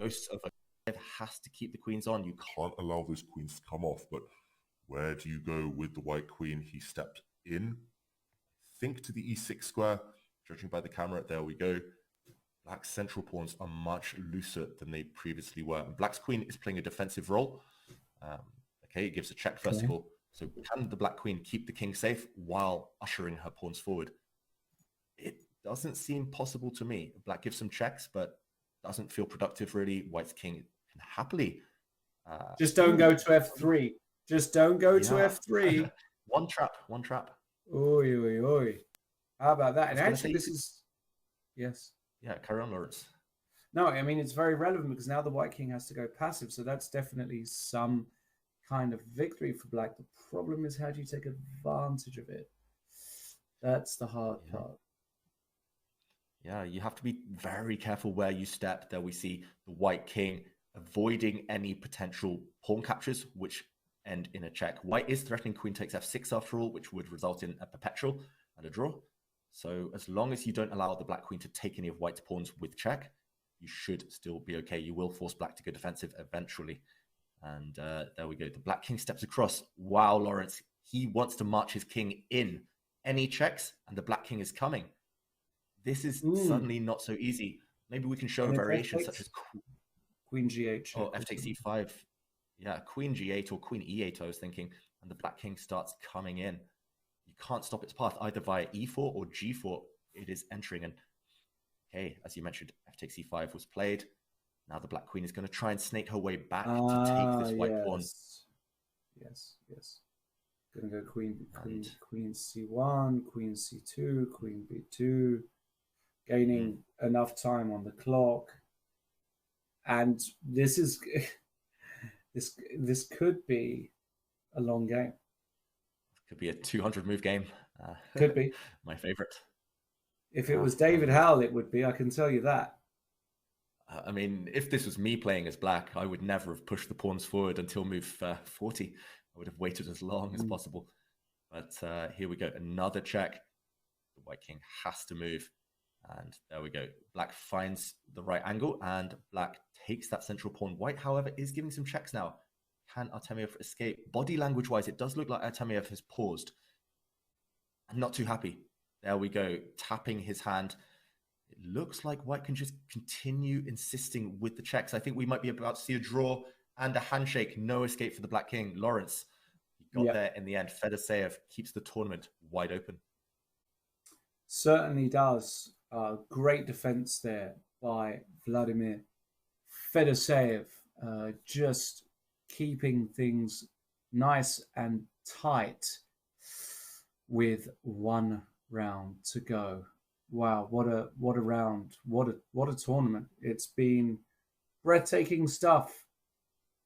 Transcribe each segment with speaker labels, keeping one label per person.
Speaker 1: ghosts of a has to keep the queens on. You
Speaker 2: Can't allow those queens to come off, but where do you go with the white queen? He stepped in, I think to the e6 square, judging by the camera. There we go. Black's central pawns are much looser than they previously were. And Black's queen is playing a defensive role. Okay, it gives a check first of all. So can the Black queen keep the king safe while ushering her pawns forward? It doesn't seem possible to me. Black gives some checks, but doesn't feel productive really. White's king can happily...
Speaker 3: just don't go to f3. Just don't go to f3.
Speaker 1: One trap.
Speaker 3: Oi, oi, oi. How about that? And actually, this is... Yes.
Speaker 1: Yeah, carry on, Lawrence.
Speaker 3: No, I mean, it's very relevant because now the white king has to go passive. So that's definitely some kind of victory for Black. The problem is, how do you take advantage of it? That's the hard part.
Speaker 1: Yeah, you have to be very careful where you step. There we see the white king avoiding any potential pawn captures, which end in a check. White is threatening queen takes f6 after all, which would result in a perpetual and a draw. So as long as you don't allow the Black queen to take any of White's pawns with check, you should still be okay. You will force Black to go defensive eventually. And there we go. The Black king steps across. Wow, Lawrence. He wants to march his king in. Any checks, and the Black king is coming. This is suddenly not so easy. Maybe we can show a variation such as
Speaker 3: Queen G8.
Speaker 1: Or f takes e5. Yeah, Queen G8 or Queen E8, I was thinking. And the Black king starts coming in. You can't stop its path either via e4 or g4. It is entering. And okay, as you mentioned, f takes e5 was played. Now the Black queen is going to try and snake her way back to take this white pawn.
Speaker 3: Yes. Going to go queen c1, queen c2, queen b2, gaining enough time on the clock. And this is this could be a long game.
Speaker 1: Could be a 200 move game.
Speaker 3: Could be.
Speaker 1: My favorite.
Speaker 3: If it was David Howell, it would be. I can tell you that.
Speaker 1: I mean, if this was me playing as Black, I would never have pushed the pawns forward until move 40. I would have waited as long as possible. But here we go. Another check. The white king has to move. And there we go. Black finds the right angle and Black takes that central pawn. White, however, is giving some checks now. Can Artemiev escape? Body language-wise, it does look like Artemiev has paused. I'm not too happy. There we go. Tapping his hand. It looks like White can just continue insisting with the checks. I think we might be about to see a draw and a handshake. No escape for the Black king. Lawrence, he got there in the end. Fedoseev keeps the tournament wide open.
Speaker 3: Certainly does. Great defense there by Vladimir. Fedoseev just keeping things nice and tight with one round to go. Wow, what a round. What a tournament. It's been breathtaking stuff.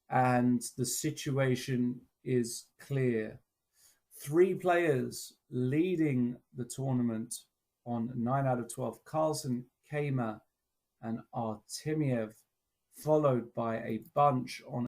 Speaker 3: And the situation is clear. 3 players leading the tournament on 9 out of 12. Carlsen, Kamer, and Artemiev, followed by a bunch on